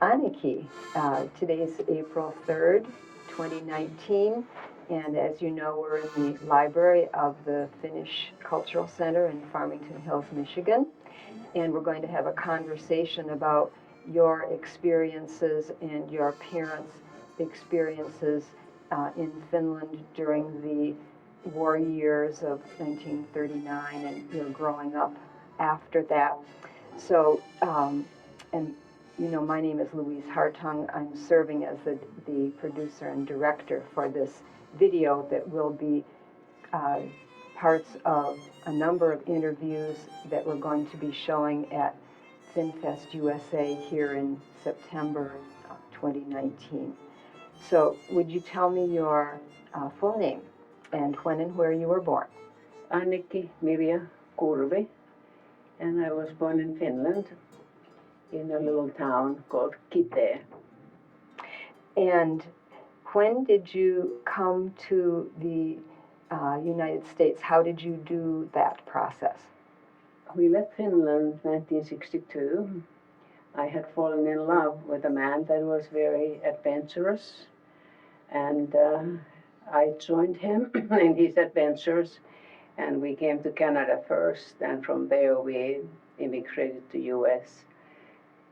Annikki. Today's April 3rd, 2019, and as you know, we're in the library of the Finnish Cultural Center in Farmington Hills, Michigan, and we're going to have a conversation about your experiences and your parents' experiences in Finland during the war years of 1939 and your growing up after that. So, and you know, my name is Louise Hartung. I'm serving as the producer and director for this video that will be parts of a number of interviews that we're going to be showing at FinFest USA here in September 2019. So would you tell me your full name and when and where you were born? Annikki Kurvi, and I was born in Finland in a little town called Kitee. And when did you come to the United States? How did you do that process? We left Finland 1962. I had fallen in love with a man that was very adventurous, and I joined him in his adventures, and we came to Canada first, and from there we immigrated to US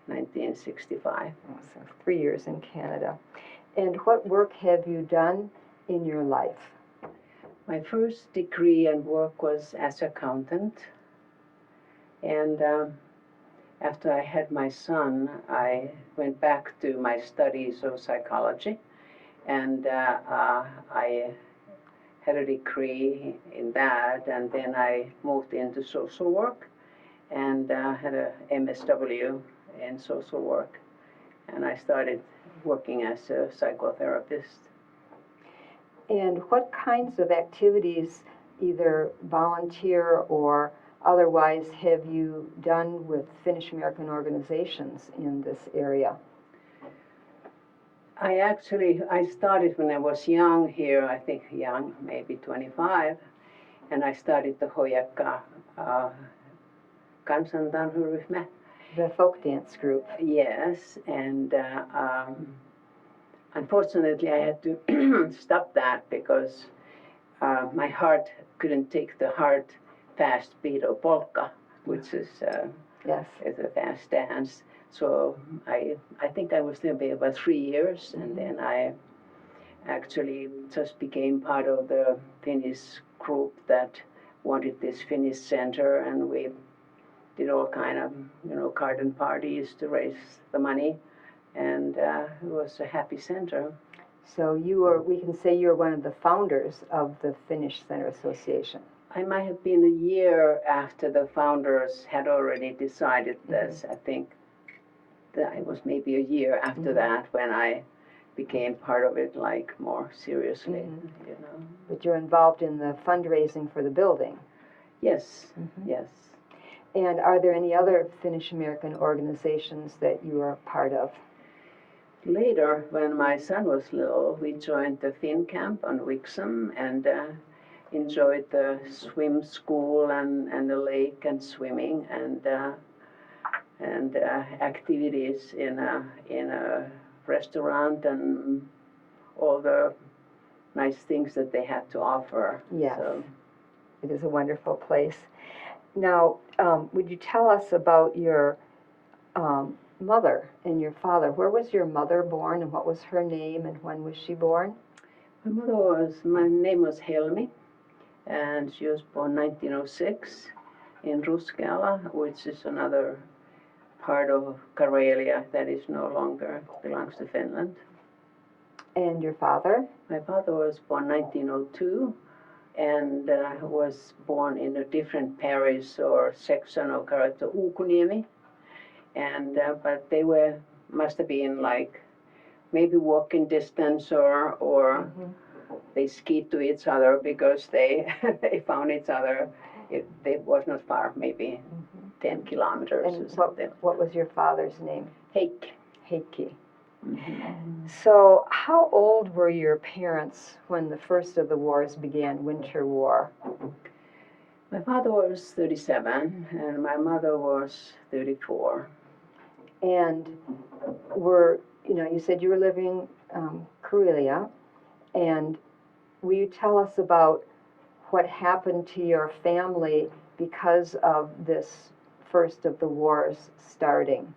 1965. So 3 years in Canada. And what work have you done in your life? My first degree and work was as accountant, and after I had my son, I went back to my studies of psychology, and I had a degree in that, and then I moved into social work and had a MSW in social work, and I started working as a psychotherapist. And what kinds of activities, either volunteer or otherwise, have you done with Finnish American organizations in this area? I started when I was young here, I think young, maybe 25, and I started the Hojakka kansantanhuryhmä. The folk dance group. Yes, and unfortunately I had to stop that because my heart couldn't take the hard, fast beat of polka, which is Yes. is a fast dance. So I think I was there about 3 years, and then I actually just became part of the Finnish group that wanted this Finnish center, and we did all kind of, garden parties to raise the money, and it was a happy center. So we can say you're one of the founders of the Finnish Center Association. I might have been a year after the founders had already decided this. I think that it was maybe a year after that when I became part of it, like, more seriously, But you're involved in the fundraising for the building. Yes, yes. And are there any other Finnish American organizations that you are part of? Later, when my son was little, we joined the Finn camp on Wixom and enjoyed the swim school and the lake and swimming and activities in a restaurant and all the nice things that they had to offer. Yes, so. It is a wonderful place. Now, would you tell us about your mother and your father? Where was your mother born, and what was her name, and when was she born? My name was Helmi, and she was born 1906 in Ruskeala, which is another part of Karelia that is no longer belongs to Finland. And your father? My father was born 1902 and was born in a different parish or section of Karato Ukuniemi, and but they must have been like maybe walking distance or they skied to each other because they they found each other. It was not far, maybe 10 kilometers And or something. what was your father's name? Heikki. Heikki. So how old were your parents when the first of the wars began, Winter War? My father was 37 and my mother was 34. and you said you were living Karelia, and will you tell us about what happened to your family because of this first of the wars starting?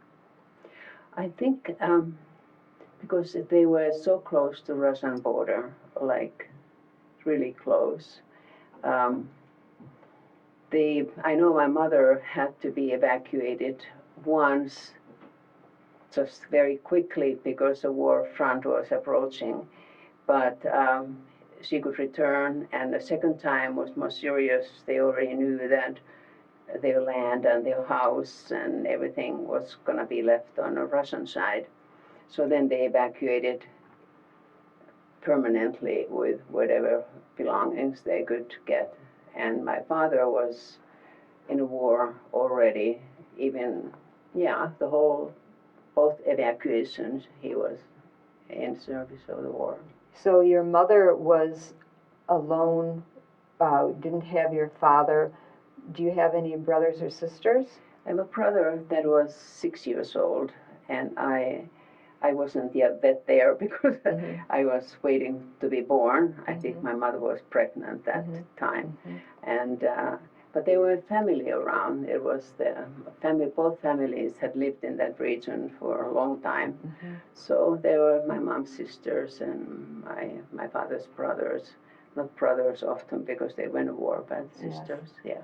I think because they were so close to Russian border, like really close. I know my mother had to be evacuated once, just very quickly because the war front was approaching. But she could return, and the second time was more serious. They already knew that their land and their house and everything was going to be left on the Russian side. So then they evacuated permanently with whatever belongings they could get. And my father was in a war already, both evacuations, he was in service of the war. So your mother was alone, didn't have your father. Do you have any brothers or sisters? I have a brother that was 6 years old, and I wasn't yet there because I was waiting to be born. I think my mother was pregnant that time, and but there were family around. It was the family. Both families had lived in that region for a long time, so there were my mom's sisters and my father's brothers. Not brothers often because they went to war, but sisters. Yes.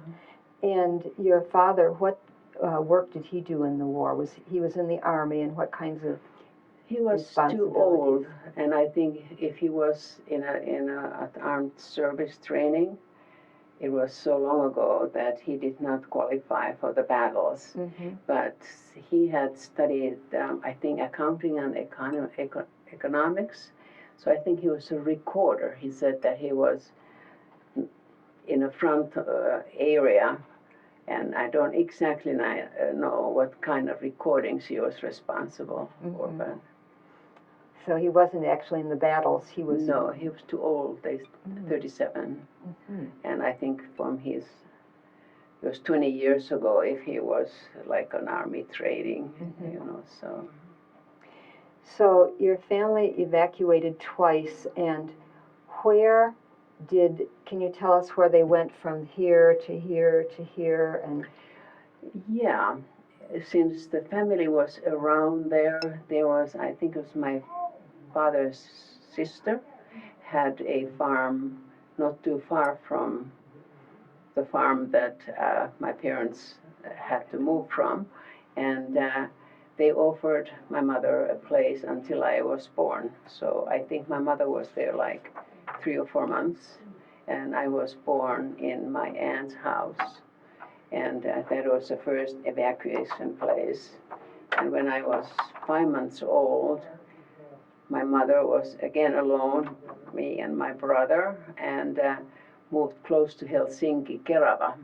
Yeah. And your father, what work did he do in the war? He was in the army, and what kinds of He was too old, and I think if he was in a armed service training, it was so long ago that he did not qualify for the battles. But he had studied, I think, accounting and economics. So I think he was a recorder. He said that he was in a front area, and I don't exactly know what kind of recordings he was responsible for. But so he wasn't actually in the battles. He was. No, he was too old. 37, and I think it was 20 years ago. If he was like an army training, so. So your family evacuated twice, and can you tell us where they went from here to here to here? And yeah, since the family was around there was, I think it was my father's sister had a farm not too far from the farm that my parents had to move from, and they offered my mother a place until I was born. So I think my mother was there like 3 or 4 months, and I was born in my aunt's house, and that was the first evacuation place. And when I was 5 months old, my mother was again alone, me and my brother, and moved close to Helsinki, Kerava,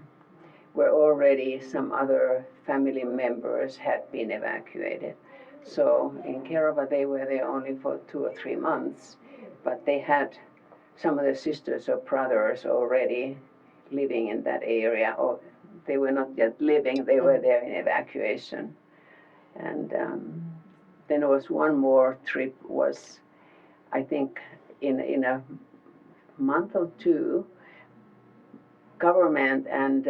where already some other family members had been evacuated. So in Kerava, they were there only for 2 or 3 months, but they had some of their sisters or brothers already living in that area, or they were not yet living, they were there in evacuation. And then there was one more trip, was I think in a month or two, government and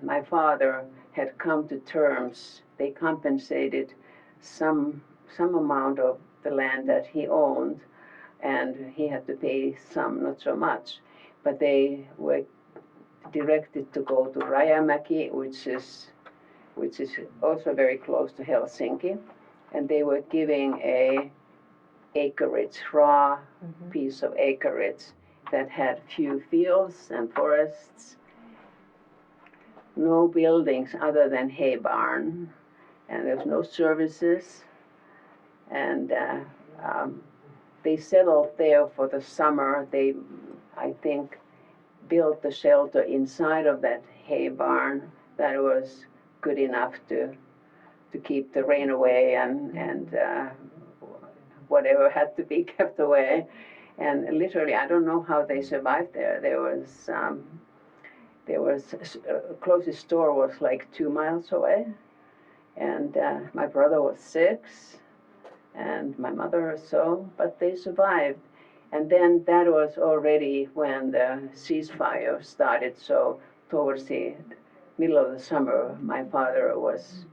my father had come to terms. They compensated some amount of the land that he owned, and he had to pay some, not so much. But they were directed to go to Rajamäki, which is also very close to Helsinki, and they were giving a acreage, raw piece of acreage that had few fields and forests, no buildings other than hay barn, and there's no services, and they settled there for the summer. They, I think, built the shelter inside of that hay barn that was good enough to keep the rain away and whatever had to be kept away. And literally, I don't know how they survived there. There was closest store was like 2 miles away, And my brother was 6, and my mother or so, but they survived. And then that was already when the ceasefire started. So towards the middle of the summer, my father was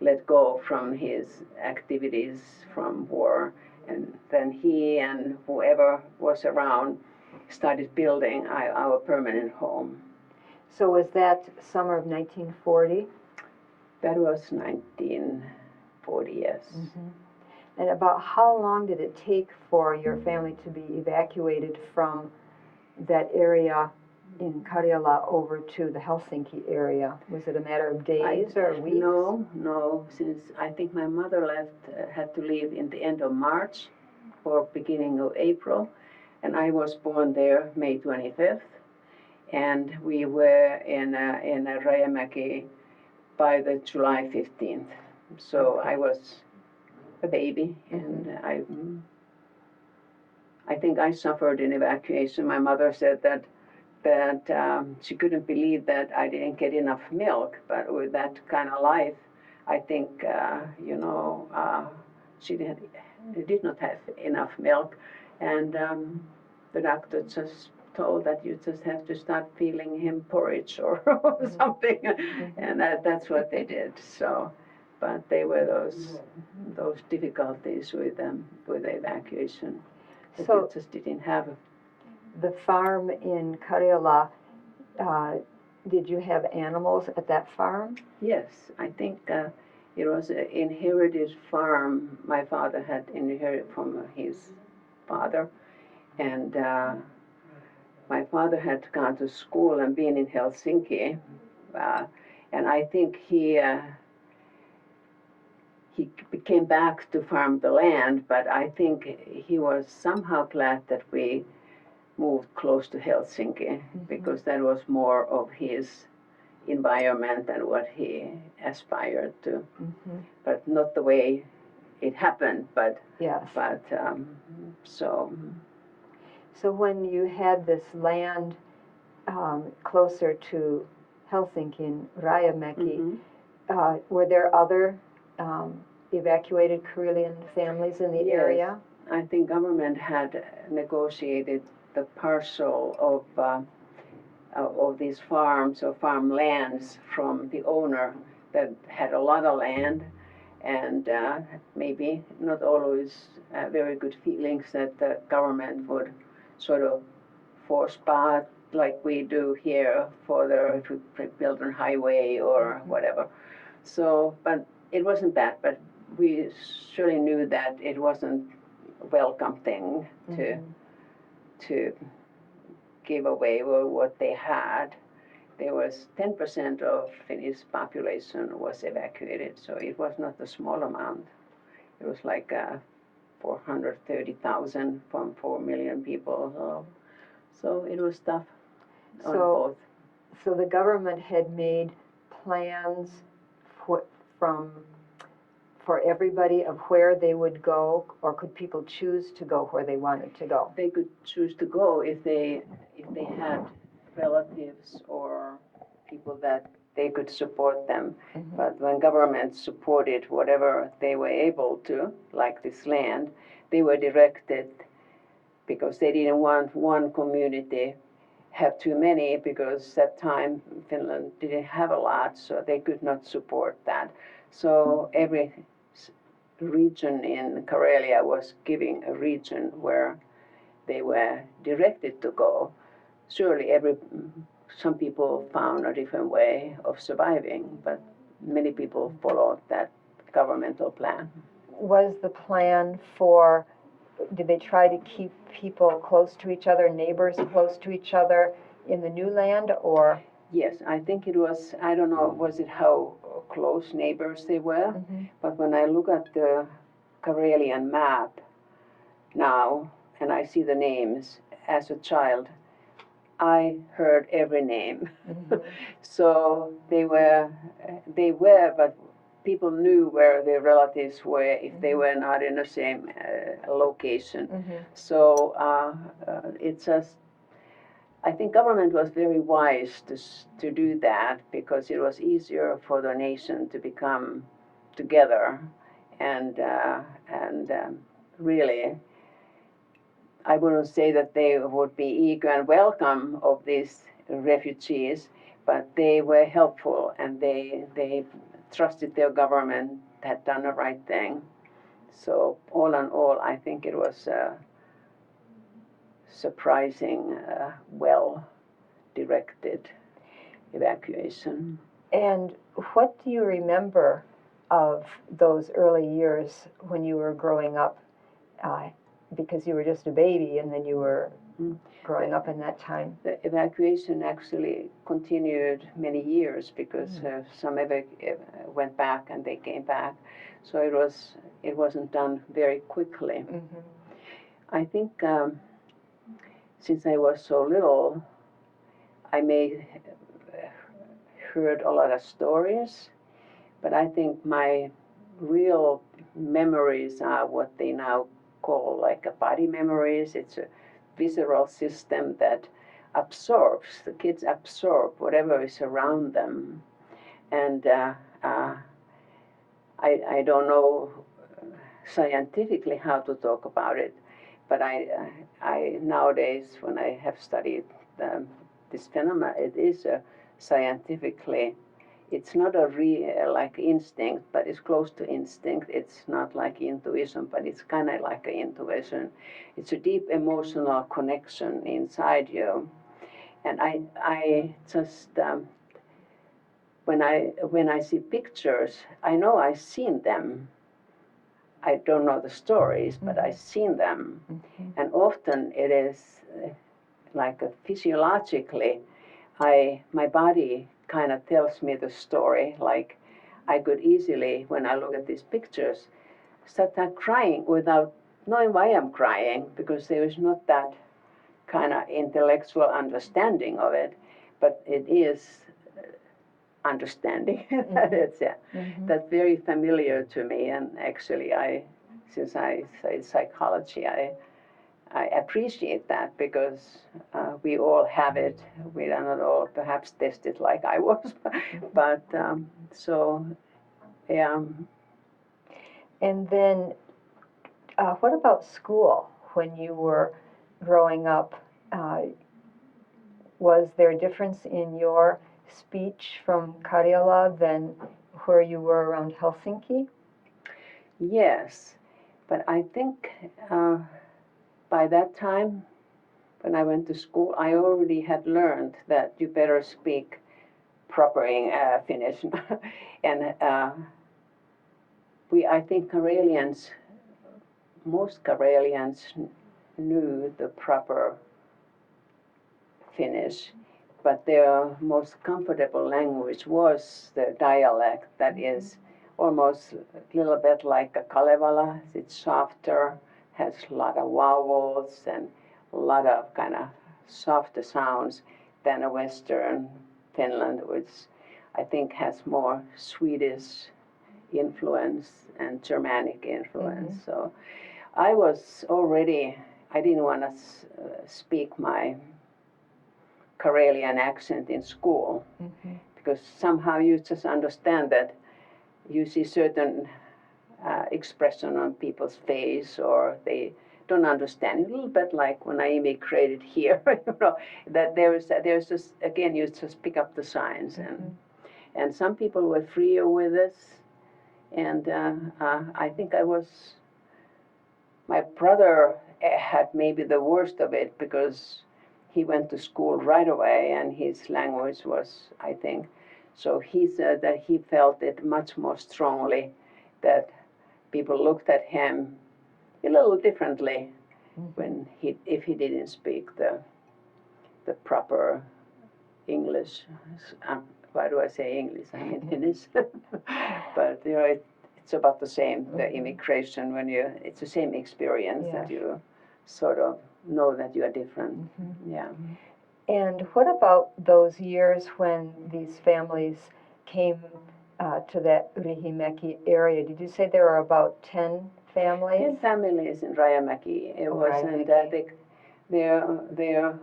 let go from his activities from war. And then he and whoever was around started building our permanent home. So was that summer of 1940? That was 1940, yes. And about how long did it take for your family to be evacuated from that area in Karjala over to the Helsinki area? Was it a matter of days or weeks? No. Since I think my mother had to leave in the end of March or beginning of April, and I was born there May 25th, and we were in Rajamäki by the July 15th. So I was a baby, and I think I suffered in evacuation. My mother said that she couldn't believe that I didn't get enough milk, but with that kind of life, I think she did not have enough milk, and the doctor just told that you just have to start feeding him porridge or something, and that's what they did. So, but they were those difficulties with the evacuation. So you just didn't have the farm in Karjala. Did you have animals at that farm? Yes, I think it was an inherited farm my father had inherited from his father, and my father had gone to school and been in Helsinki, and I think he came back to farm the land, but I think he was somehow glad that we moved close to Helsinki, because that was more of his environment and what he aspired to, but not the way it happened. But yes. But so. So when you had this land closer to Helsinki in Rajamäki, were there other evacuated Karelian families in the area? I think government had negotiated the parcel of these farms or farmlands from the owner that had a lot of land, and maybe not always very good feelings that the government would sort of force part like we do here if we build a highway or whatever. So, but it wasn't bad, but we surely knew that it wasn't a welcome thing to give away what they had. There was 10% of Finnish population was evacuated, so it was not a small amount. It was like 430,000 from 4 million people. So it was tough on both. So the government had made plans for everybody of where they would go, or could people choose to go where they wanted to go? They could choose to go if they had relatives or people that they could support them. But when government supported whatever they were able to, like this land, they were directed, because they didn't want one community have too many, because that time Finland didn't have a lot, so they could not support that. So every region in Karelia was giving a region where they were directed to go. Surely some people found a different way of surviving, but many people followed that governmental plan. Was the plan did they try to keep people close to each other, neighbors close to each other in the new land, or? Yes, I think it was, I don't know, was it how close neighbors they were? But when I look at the Karelian map now, and I see the names as a child, I heard every name. So they were, but people knew where their relatives were if they were not in the same location. So it's just, I think government was very wise to do that, because it was easier for the nation to together, and really, I wouldn't say that they would be eager and welcome of these refugees, but they were helpful, and they trusted their government had done the right thing. So all in all, I think it was a surprising, well-directed evacuation. And what do you remember of those early years when you were growing up? Because you were just a baby and then you were growing up in that time. The evacuation actually continued many years because some went back and they came back. So it wasn't done very quickly. Mm-hmm. I think since I was so little, I may heard a lot of stories, but I think my real memories are what they now call like a body memories. It's a visceral system that absorbs, the kids absorb whatever is around them. And I don't know scientifically how to talk about it, but I nowadays, when I have studied this phenomenon, it is scientifically, it's not a real like instinct, but it's close to instinct. It's not like intuition, but it's kind of like an intuition. It's a deep emotional connection inside you. And I just when I see pictures, I know I've seen them. I don't know the stories, but I've seen them. Mm-hmm. And often it is like physiologically, my body kind of tells me the story. Like I could easily, when I look at these pictures, start crying without knowing why I'm crying, because there is not that kind of intellectual understanding of it, but it is understanding. Mm-hmm. That's very familiar to me. And actually, since I studied psychology, I appreciate that, because we all have it. We are not all perhaps tested like I was, but so yeah. And then, what about school? When you were growing up, was there a difference in your speech from Karjala than where you were around Helsinki? Yes, but I think by that time, when I went to school, I already had learned that you better speak proper Finnish. And I think most Karelians knew the proper Finnish, but their most comfortable language was the dialect that is almost a little bit like a Kalevala. It's softer, has a lot of vowels and a lot of kind of softer sounds than a Western Finland, which I think has more Swedish influence and Germanic influence. Mm-hmm. So I didn't want to speak my Karelian accent in school, mm-hmm. because somehow you just understand that you see certain expression on people's face, or they don't understand. A little bit like when I immigrated here, that there's just, again, you just pick up the signs. Mm-hmm. And some people were freer with this, and I think my brother had maybe the worst of it, because he went to school right away, and his language was, I think, so he said that he felt it much more strongly, that people looked at him a little differently if he didn't speak the proper English. Why do I say English? I mean Finnish. But it's about the same. The immigration, it's the same experience, that you sort of know that you are different. Mm-hmm. Yeah. And what about those years when these families came to that Riihimäki area? Did you say there were about 10 families? 10 families in Rajamäki. It was, and they're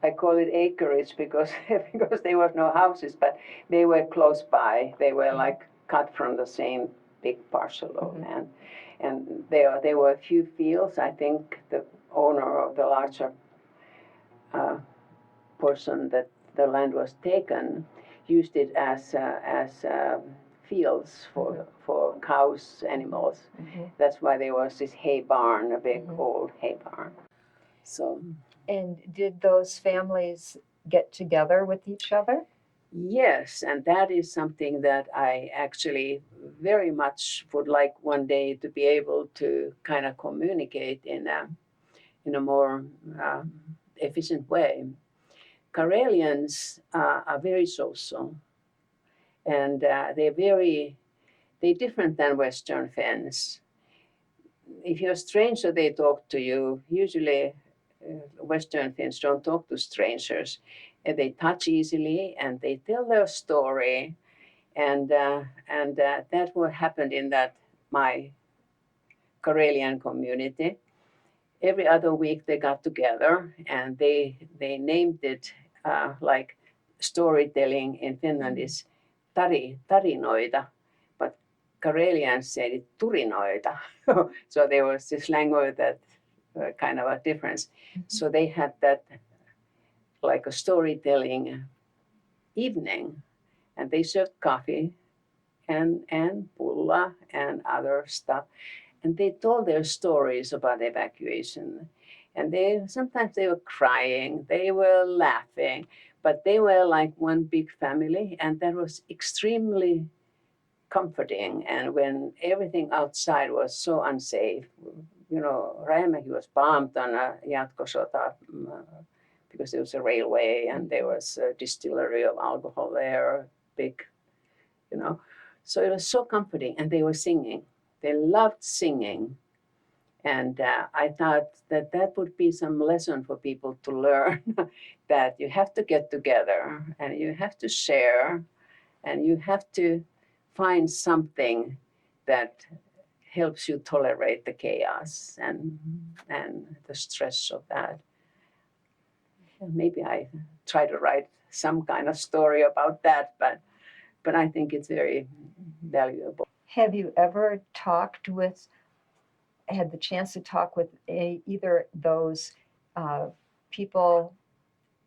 I call it acreage because there was no houses, but they were close by. They were like cut from the same big parcel of land. And there were a few fields. I think the owner of the larger portion that the land was taken used it as fields for cows, animals. That's why there was this hay barn, a big old hay barn. So. And did those families get together with each other? Yes, and that is something that I actually very much would like one day to be able to kind of communicate in a more efficient way. Karelians are very social, and they're different than Western Finns. If you're a stranger, they talk to you. Usually, Western Finns don't talk to strangers. They touch easily and they tell their story, and that's what happened in that my Karelian community. Every other week they got together and they named it like storytelling in Finland is tarinoita, but Karelians said it turinoita. So there was this language that kind of a difference. So they had that like a storytelling evening, and they served coffee and pulla and other stuff, and they told their stories about evacuation. And sometimes they were crying, they were laughing, but they were like one big family, and that was extremely comforting. And when everything outside was so unsafe, Rajamäki was bombed on a jatkosota because there was a railway and there was a distillery of alcohol there, big, So it was so comforting, and they were singing. They loved singing. And I thought that would be some lesson for people to learn, that you have to get together and you have to share and you have to find something that helps you tolerate the chaos and the stress of that. Maybe I try to write some kind of story about that, but I think it's very valuable. Have you ever had the chance to talk with either those people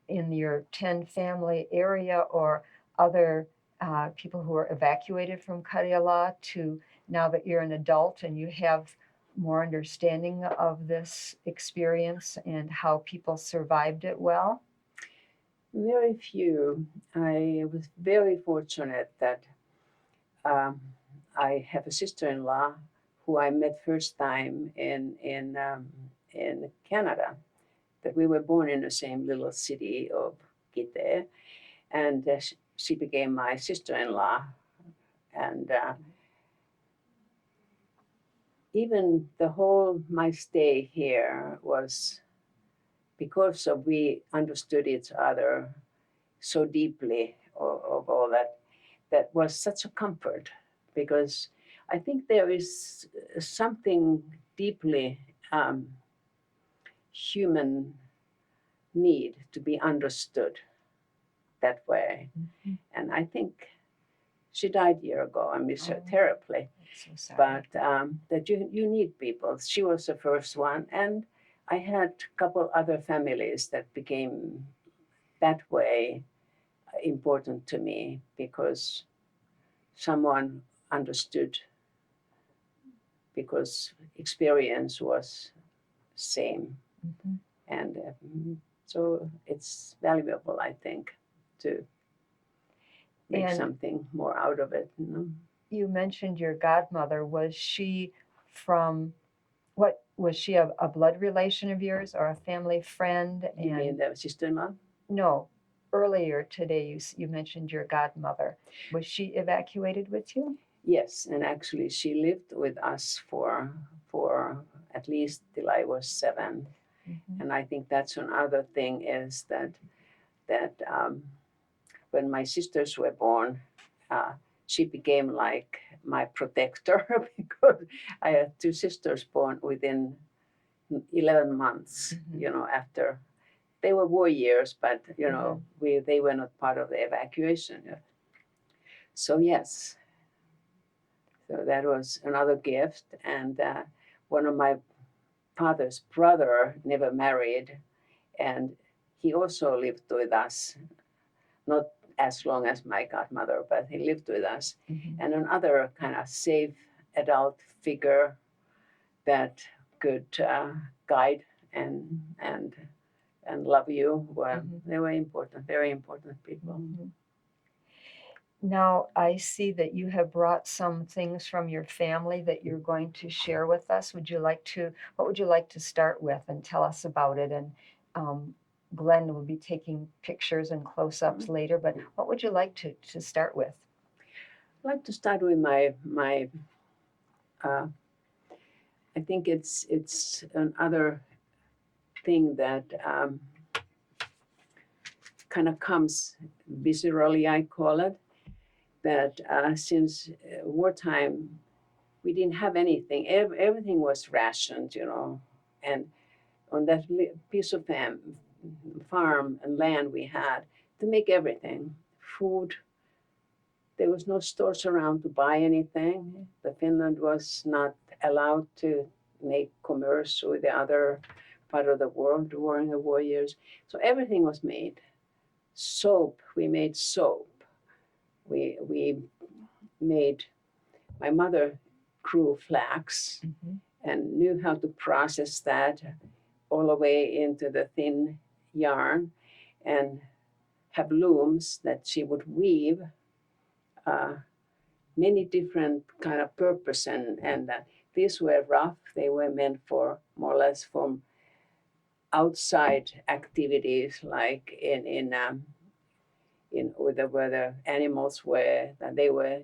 in your 10 family area or other people who were evacuated from Karjala, to now that you're an adult and you have more understanding of this experience and how people survived it well? Very few. I was very fortunate that I have a sister-in-law who I met first time in Canada. That we were born in the same little city of Kite, and she became my sister-in-law. And even the whole my stay here was because of we understood each other so deeply of all that. That was such a comfort, because I think there is something deeply human need to be understood that way. And I think she died a year ago. I miss her terribly. So sorry. But that you need people. She was the first one. And I had a couple other families that became that way important to me, because someone understood, because experience was same. And so it's valuable, I think, to make something more out of it. You mentioned your godmother. Was she was she a blood relation of yours or a family friend? You mean the sister-in-law? No. Earlier today, you mentioned your godmother. Was she evacuated with you? Yes, and actually she lived with us for at least till I was 7. And I think that's another thing is that when my sisters were born, she became like my protector because I had 2 sisters born within 11 months, after. They were war years, but, they were not part of the evacuation. So, yes, So that was another gift. And one of my father's brother never married, and he also lived with us, not as long as my godmother, but he lived with us. And another kind of safe adult figure that could guide and love you. Well, they were important, very important people. Now, I see that you have brought some things from your family that you're going to share with us. What would you like to start with and tell us about it? And Glenn will be taking pictures and close-ups later, but what would you like to start with? I'd like to start with my I think it's another thing that kind of comes viscerally, I call it, that since wartime, we didn't have anything. Everything was rationed, and on that piece of farm and land we had to make everything, food. There was no stores around to buy anything. The Finland was not allowed to make commerce with the other part of the world during the war years. So everything was made. Soap, we made soap. We made, my mother grew flax and knew how to process that all the way into the thin yarn and have looms that she would weave many different kind of purpose and these were rough. They were meant for more or less from outside activities like in where the animals were, that they were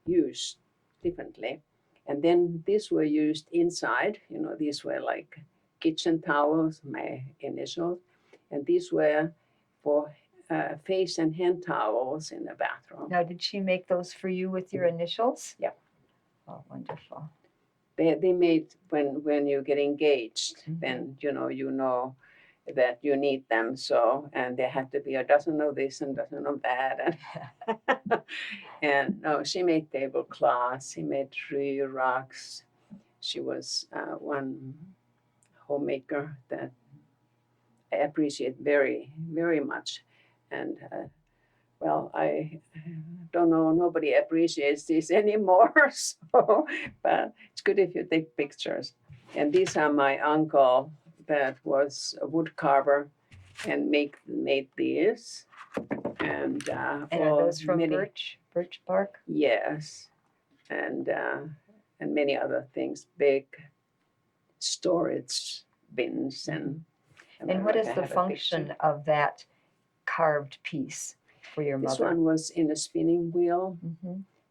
used differently. And then these were used inside, these were like kitchen towels, my initials, and these were for face and hand towels in the bathroom. Now, did she make those for you with your initials? Yeah. Oh, wonderful. They made when you get engaged, then you know that you need them. So, and there had to be a dozen of this and dozen of that. And no, she made tablecloths. She made tree rugs. She was one homemaker that I appreciate very, very much. And well, I don't know, nobody appreciates this anymore. So, but it's good if you take pictures. And these are my uncle that was a wood carver and made these. And are those from birch bark? Yes, and many other things, big storage bins and what is the function of that carved piece for your mother? This one was in a spinning wheel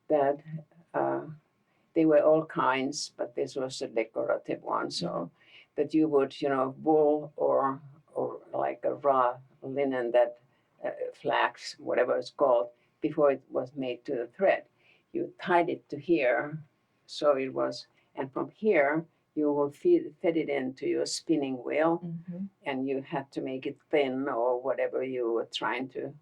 that they were all kinds, but this was a decorative one. So that you would, wool or like a raw linen that flax, whatever it's called, before it was made to the thread. You tied it to here, so it was, and from here you will fed it into your spinning wheel, and you had to make it thin or whatever you were trying to,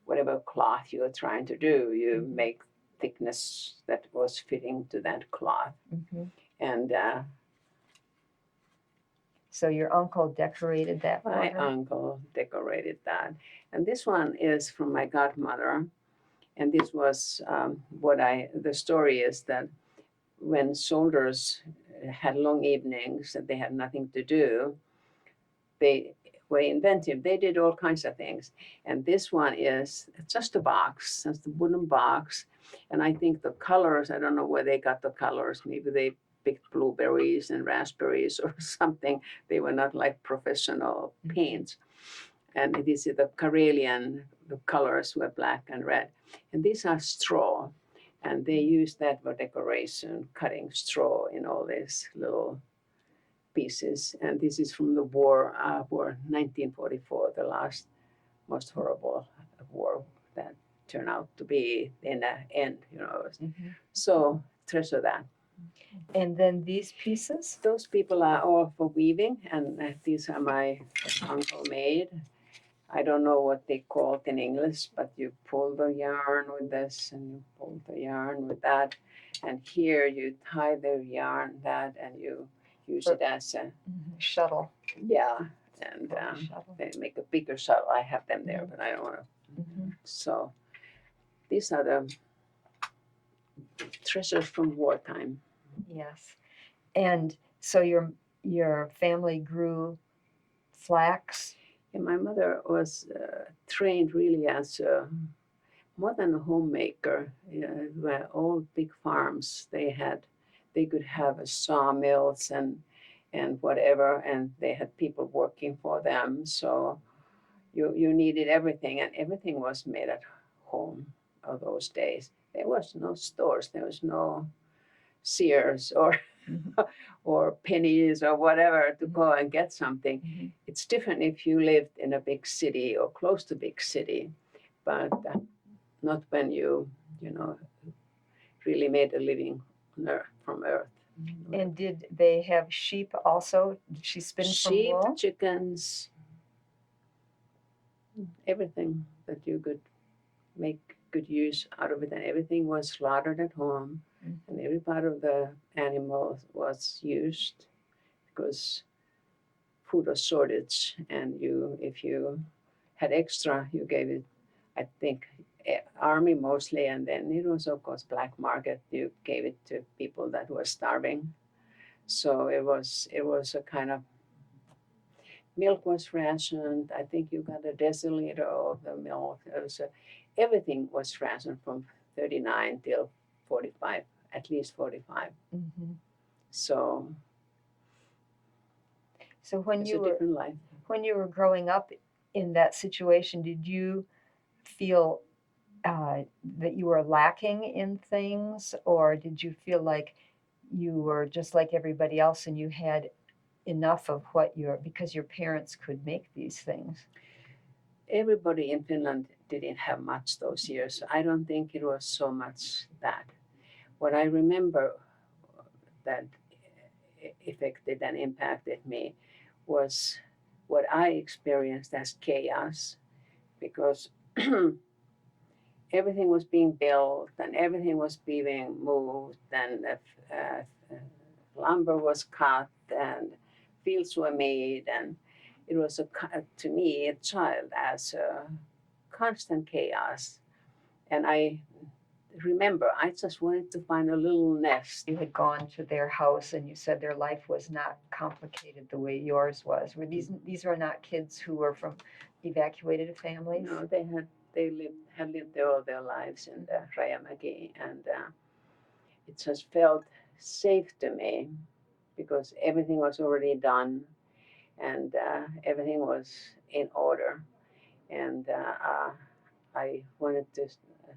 whatever cloth you were trying to do, you make thickness that was fitting to that cloth. And so your uncle decorated that for my her? uncle decorated that. And this one is from my godmother. And this was the story is that when soldiers had long evenings and they had nothing to do, they were inventive. They did all kinds of things. And this one is just a box, just a wooden box. And I think the colors, I don't know where they got the colors. Maybe they picked blueberries and raspberries or something. They were not like professional paints. And this is the Karelian, the colors were black and red. And these are straw. And they use that for decoration, cutting straw in all these little pieces. And this is from the war 1944, the last most horrible war that turned out to be in the end, So treasure that. And then these pieces? Those people are all for weaving, and these are my uncle made. I don't know what they call it in English, but you pull the yarn with this and you pull the yarn with that. And here you tie the yarn that and you use it as a shuttle. Yeah, and Shuttle. they make a bigger shuttle. I have them there, but I don't want to. So these are the treasures from wartime. Yes. And so your family grew flax? And my mother was trained really as more than a homemaker. Were all big farms. They could have a sawmills and whatever, and they had people working for them. So you needed everything, and everything was made at home of those days. There was no stores. There was no Sears or or pennies or whatever to go and get something. It's different if you lived in a big city or close to big city, but not when you know really made a living on from earth. And did they have sheep also? Did she spin Sheep, from wool? chickens, everything that you could make good use out of it, and everything was slaughtered at home, and every part of the animal was used because food was shortage, and if you had extra, you gave it. I think army mostly, and then it was of course black market. You gave it to people that were starving. So it was a kind of milk was rationed. I think you got a deciliter of the milk. Everything was rationed from 39 till 45, at least 45. So when it's a different life. When you were growing up in that situation, did you feel that you were lacking in things, or did you feel like you were just like everybody else and you had enough of because your parents could make these things? Everybody in Finland didn't have much those years. I don't think it was so much that. What I remember that affected and impacted me was what I experienced as chaos, because everything was being built and everything was being moved, and lumber was cut and fields were made, and it was to me a child as a constant chaos. And I remember I just wanted to find a little nest. You had gone to their house and you said their life was not complicated the way yours was. Were these were not kids who were from evacuated families? No, had lived there all their lives in Rajamäki, and it just felt safe to me because everything was already done, and everything was in order, and I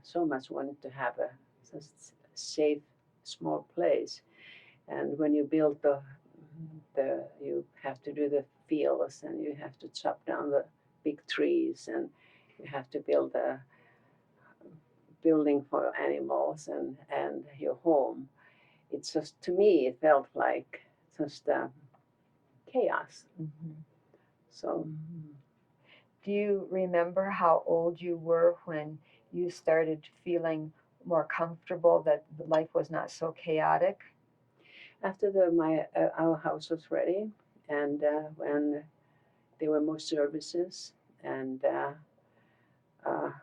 so much wanted to have a just safe, small place. And when you build you have to do the fields, and you have to chop down the big trees, and you have to build a building for animals and your home. It's just, to me, it felt like just chaos. So. Do you remember how old you were when you started feeling more comfortable that life was not so chaotic? After our house was ready, and when there were more services, and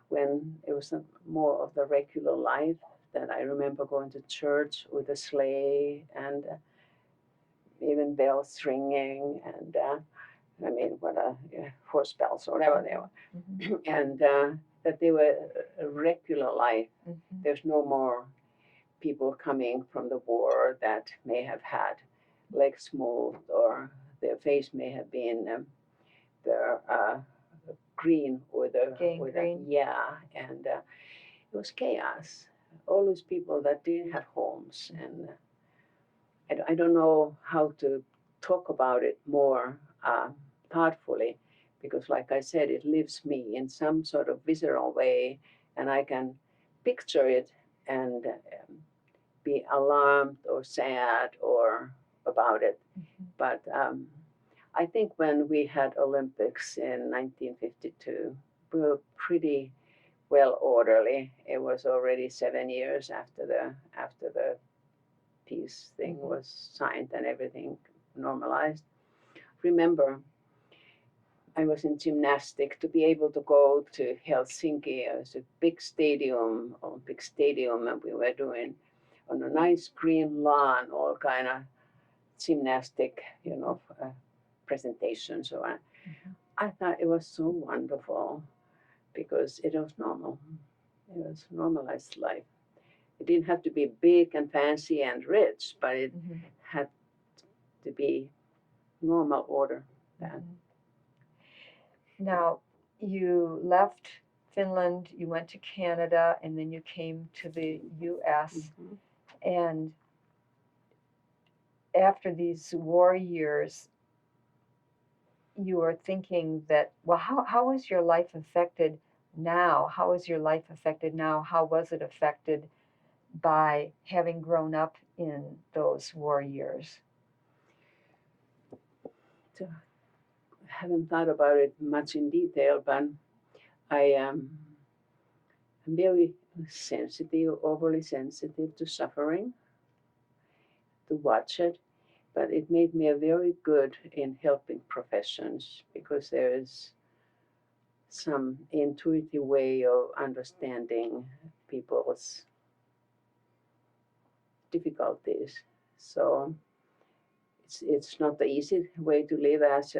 when it was more of the regular life, that I remember going to church with a sleigh and even bells ringing, and I mean, horse bells or whatever they were, and that they were a regular life. There's no more people coming from the war that may have had legs moved, or their face may have been green with Gangrene. And it was chaos. All those people that didn't have homes, and I don't know how to talk about it more thoughtfully, because, like I said, it lives me in some sort of visceral way, and I can picture it and be alarmed or sad or about it. But I think when we had Olympics in 1952, we were pretty well orderly. It was already 7 years after the peace thing was signed and everything normalized. Remember, I was in gymnastics to be able to go to Helsinki. It was a big stadium, Olympic stadium, and we were doing on a nice green lawn all kind of gymnastic, presentations. So I thought it was so wonderful because it was normal. It was normalized life. It didn't have to be big and fancy and rich, but it had to be normal order. That. Now, you left Finland, you went to Canada, and then you came to the U.S. And after these war years, you were thinking that, well, how is your life affected now? How is your life affected now? How was it affected by having grown up in those war years? So, I haven't thought about it much in detail, but I am very sensitive, overly sensitive to suffering, to watch it. But it made me very good in helping professions because there is some intuitive way of understanding people's difficulties. So it's not the easy way to live as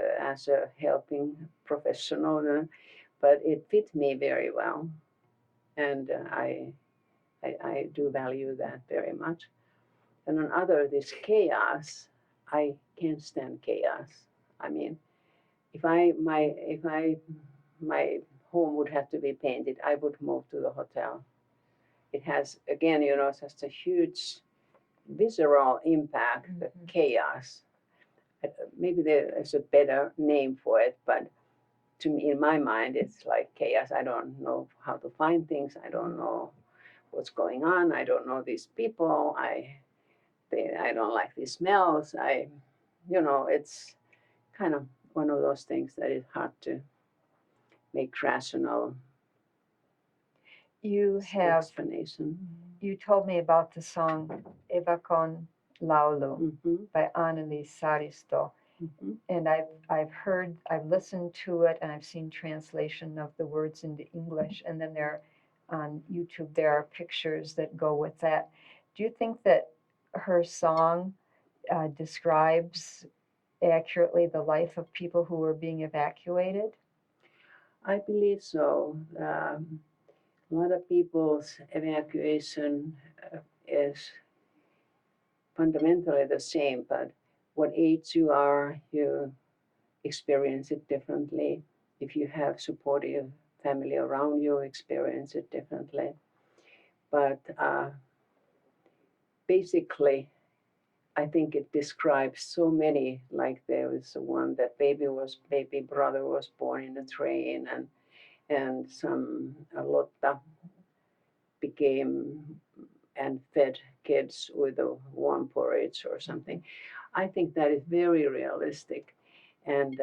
a helping professional, but it fit me very well, and I do value that very much. And on other, this chaos, I can't stand chaos. I mean, if my home would have to be painted, I would move to the hotel. It has again, such a huge visceral impact, the chaos. Maybe there's a better name for it, but to me, in my mind, it's like chaos. I don't know how to find things. I don't know what's going on. I don't know these people. I don't like the smells. It's kind of one of those things that is hard to make rational explanation. You told me about the song Evacuation Laulu by Annikki Kurvi. And I've listened to it, and I've seen translation of the words into English, and then on YouTube there are pictures that go with that. Do you think that her song describes accurately the life of people who were being evacuated? I believe so. A lot of people's evacuation is fundamentally the same, but what age you are, you experience it differently. If you have supportive family around you, experience it differently. But basically, I think it describes so many. Like there was one that baby brother was born in a train, and a Lotta became and fed kids with a warm porridge or something. I think that is very realistic, and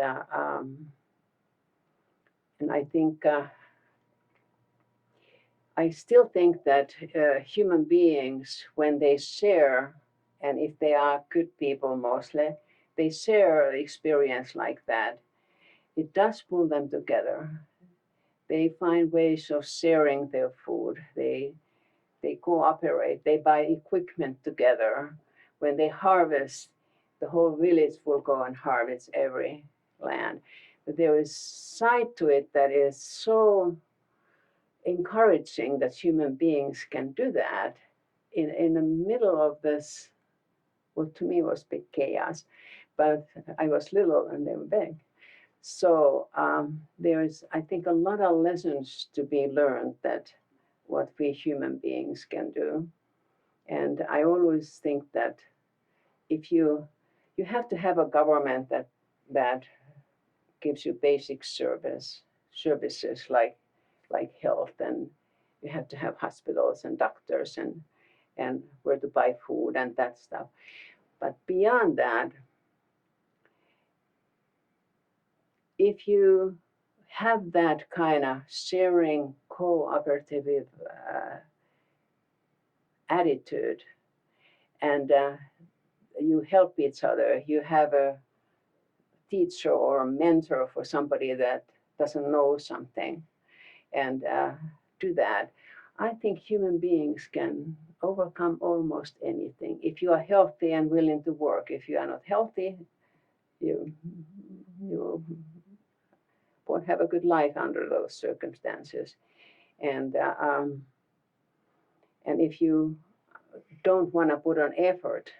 I think I still think that human beings, when they share, and if they are good people mostly, they share experience like that. It does pull them together. They find ways of sharing their food. They cooperate. They buy equipment together. When they harvest, the whole village will go and harvest every land. But there is side to it that is so encouraging that human beings can do that in the middle of this, what to me was big chaos, but I was little and they were big. So there's, I think, a lot of lessons to be learned that what we human beings can do. And I always think that if you have to have a government that gives you basic services like health, and you have to have hospitals and doctors and where to buy food and that stuff. But beyond that, if you have that kind of sharing, cooperative attitude, and you help each other. You have a teacher or a mentor for somebody that doesn't know something, and do that. I think human beings can overcome almost anything if you are healthy and willing to work. If you are not healthy, you won't have a good life under those circumstances. And and if you don't want to put on effort,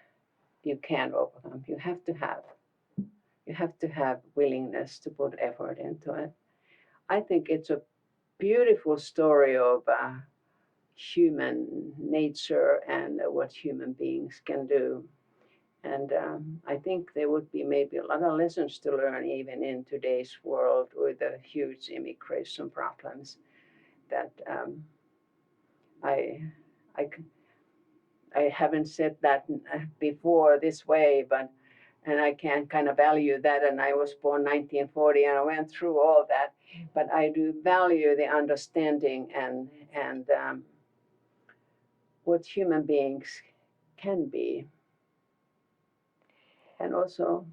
you can't overcome. You have to have willingness to put effort into it. I think it's a beautiful story of human nature and what human beings can do. And I think there would be maybe a lot of lessons to learn even in today's world with the huge immigration problems that I, I, I haven't said that before this way, but and I can kind of value that. And I was born 1940, and I went through all that. But I do value the understanding and what human beings can be, and also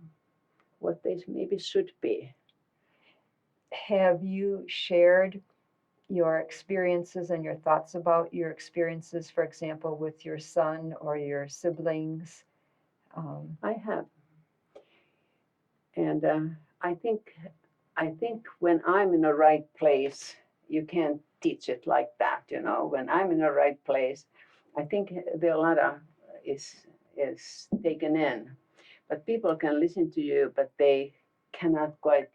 what they maybe should be. Have you shared your experiences and your thoughts about your experiences, for example, with your son or your siblings? I have, and I think when I'm in the right place, you can't teach it like that. You know, when I'm in the right place, I think the Lada is taken in, but people can listen to you, but they cannot quite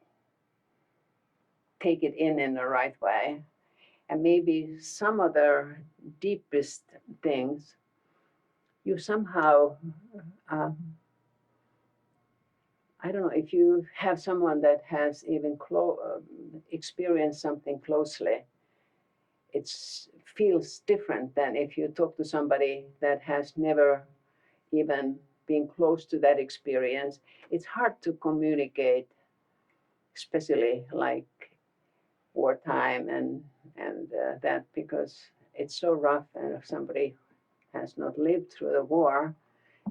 take it in the right way. And maybe some of the deepest things you somehow I don't know if you have someone that has even experienced something closely. It feels different than if you talk to somebody that has never even been close to that experience. It's hard to communicate, especially like wartime and that, because it's so rough, and if somebody has not lived through the war,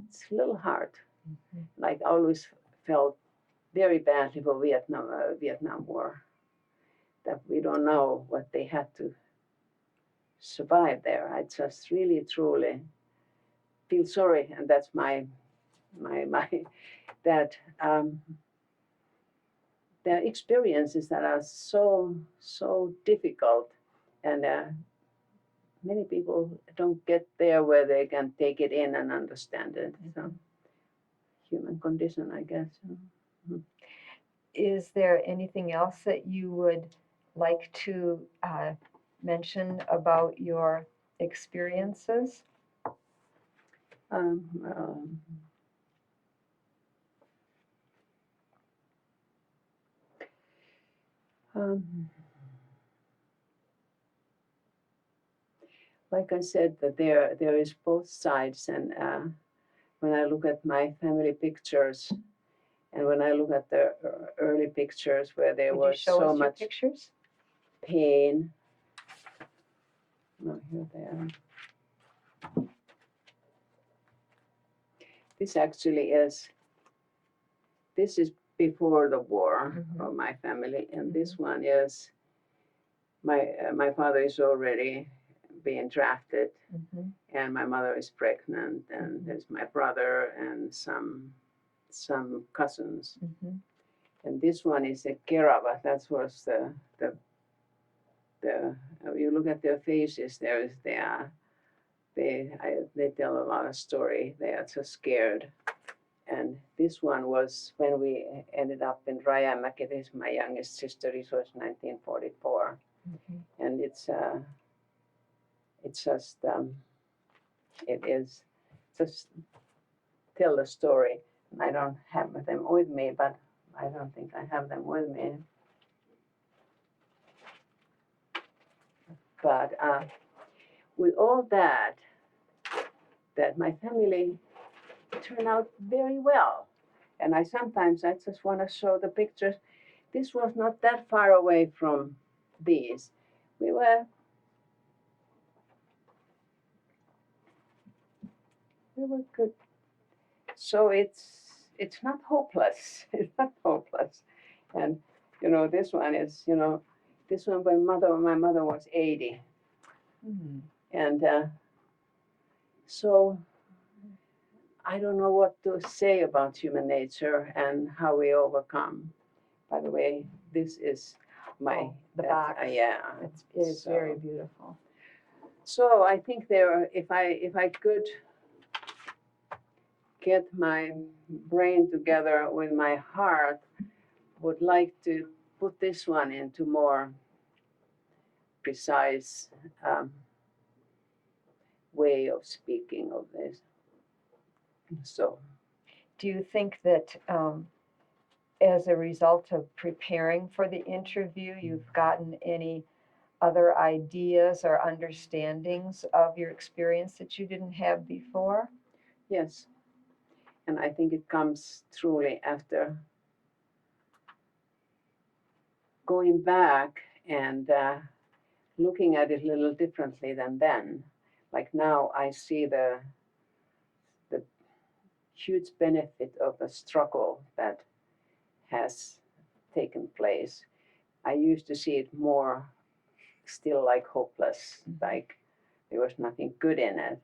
it's a little hard. Mm-hmm. Like I always felt very badly for Vietnam War, that we don't know what they had to survive there. I just really truly feel sorry, and that's my that there are experiences that are so difficult, and many people don't get there where they can take it in and understand it. So human condition, I guess. Mm-hmm. Is there anything else that you would like to mention about your experiences? Like I said, that there is both sides, and when I look at my family pictures, and when I look at the early pictures where there was so much pictures? Pain. No, here they are. This actually is. This is before the war of my family, and this one is my father is already being drafted, and my mother is pregnant, and there's my brother and some cousins, and this one is a Kerava. That was the you look at their faces. They tell a lot of story. They are so scared. And this one was when we ended up in Rajamäki. This is my youngest sister. This was 1944, and it's just it is just tell the story. I don't have them with me, but I don't think I have them with me. But with all that my family turned out very well. And I just want to show the pictures. This was not that far away from these. We were we were good. So it's not hopeless. It's not hopeless. And this one is this one when my mother was 80, and so I don't know what to say about human nature and how we overcome. By the way, this is my the box. Yeah, It is very beautiful. So I think if I could get my brain together with my heart, would like to put this one into more precise way of speaking of this. So, do you think that as a result of preparing for the interview, you've gotten any other ideas or understandings of your experience that you didn't have before? Yes. And I think it comes truly after going back and looking at it a little differently than then. Like now, I see the huge benefit of the struggle that has taken place. I used to see it more still like hopeless, like there was nothing good in it.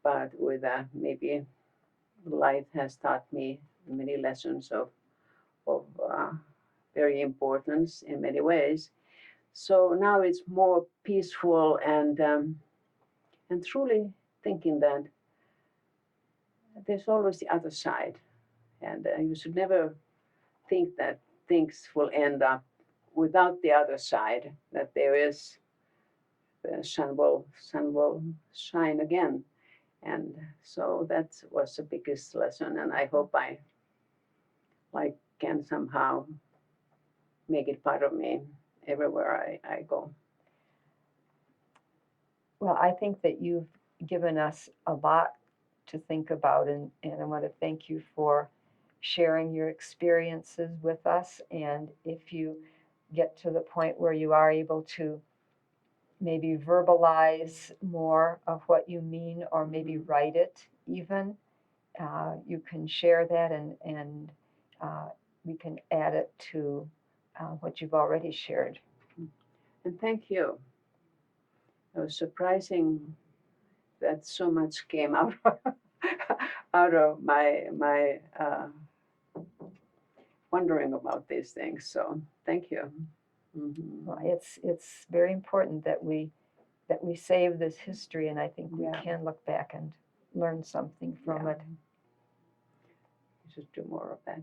But with maybe life has taught me many lessons of very importance in many ways. So now it's more peaceful and truly thinking that there's always the other side, and you should never think that things will end up without the other side. That there is the sun will shine again, and so that was the biggest lesson. And I hope I can somehow make it part of me everywhere I go. Well, I think that you've given us a lot to think about, and I want to thank you for sharing your experiences with us. And if you get to the point where you are able to maybe verbalize more of what you mean, or maybe write it even, you can share that, and we can add it to what you've already shared. And thank you. It was surprising that so much came out out of my wondering about these things. So thank you. Mm-hmm. Well, it's very important that we save this history, and I think we can look back and learn something from it. We should do more of that.